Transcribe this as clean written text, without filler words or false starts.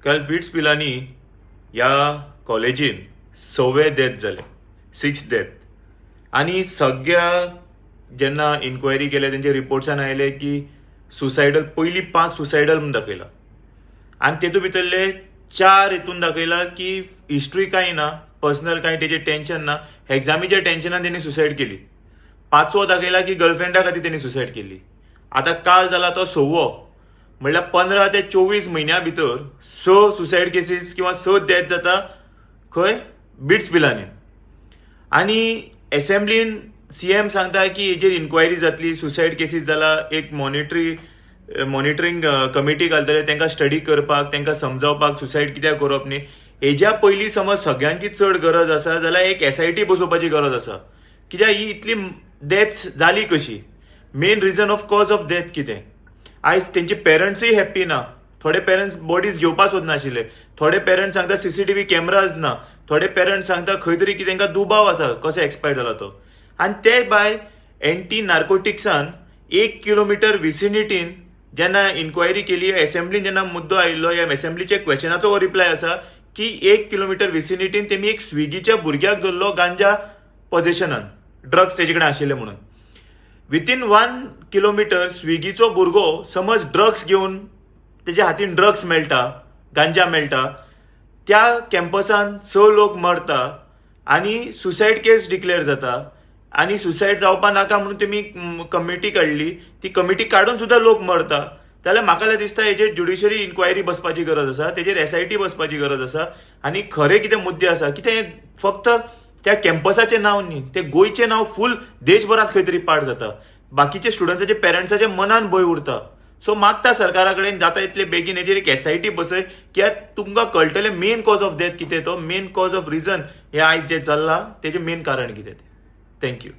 काल बिट्स पिलांनी ह्या कॉलेजीन 6 डेथ जाले, 6 डेथ. आणि सगळ्या जेन्ना इन्क्वायरी केले त्यांच्या रिपोर्ट्सान आयले की सुसायडल पयली 5 सुसायडल म्हणून दाखयला आणि तेतूं भितरले 4 हितून दाखयला की हिस्ट्री कांय ना, पर्सनल कांय तेजें टेन्शन ना, एक्झामीच्या टेन्शनान तेणी सुसायड केली. 5वो दाखयला की गर्लफ्रेंडा खातीर तेणी सुसायड केली. आता काल जाला तो 6वो, म्हणल्यार 15 ते 24 म्हयन्या भितर 6 सुसायड केसीस किंवा 6 डेथ जाता खंय बिट्स पिलांनी. आणि असेंब्लीन सीएम सांगता की हेजेर इन्क्वायरी जातली, सुसायड केसीस जाला, एक मॉनिटरींग कमिटी घालतले तांकां स्टडी करपाक, तांकां समजावपाक सुसायड कित्याक करप न्ही. हेज्या पयलीं समज सगळ्यांकी चड गरज आसा जाल्यार एक SIT बसोवपाची गरज आसा. कित्याक ही इतली डेथ्स जाली कशी, main reason of cause of death कितें. आयज तेंचे पेरंट्सूय हॅप्पी ना. थोडे पेरंट्स बॉडीज घेवपाक सोदनाशिल्ले, थोडे पेरंट्स सांगता CCTV कॅमेराज ना, थोडे पेरंट्स सांगता खंय तरी की तांकां दुबाव आसा कसो एक्सपायर जाला तो. आनी ते भायर एंटी नार्कोटिक्सान 1 किलोमिटर विसिनिटीन जेन्ना इन्क्वायरी केली, असेंब्लीन जेन्ना मुद्दो आयिल्लो, ह्या असेंब्लीच्या क्वेश्चनाचो हो रिप्लाय आसा की 1 किलोमिटर विसिनिटीन तेमी एक स्विगीच्या भुरग्याक धरलो गांजा पोझेशनान, ड्रग्स तेजे कडेन आशिल्ले म्हणून. विथीन 1 किलोमिटर स्विगीचो भुरगो समज ड्रग्स घेवन तेज्या हातीन ड्रग्स मेळटा, गांजा मेळटा, त्या कॅम्पसान 6 लोक मरता आनी सुसायड केस डिक्लेअर जाता. आनी सुसायड जावपा नाका म्हणून तेमी कमिटी काडली, ती कमिटी काडून सुद्धा लोक मरता. जाल्यार म्हाका दिसता हेजेर ज्युडिशरी इन्क्वायरी बसपाची गरज आसा, तेजेर SIT बसपाची गरज आसा. आनी खरे कितें मुद्दे आसा, कितें हें फक्त त्या कॅम्पसाचें नांव न्ही, ते गोंयचें नांव फूल देशभरांत खंय तरी पाड जाता. बाकीच्या स्टुडंट्साच्या पेरंट्साच्या मनान भंय उरता. सो मागता सरकारा कडेन जाता इतले बेगीन हेजेर एक SIT बसय, कित्याक तुमकां कळटलें मेन कॉज ऑफ डेथ कितें, तो मेन कॉज ऑफ रिजन हें आयज जें चल्लां तेजें मेन कारण कितें तें. थँक्यू.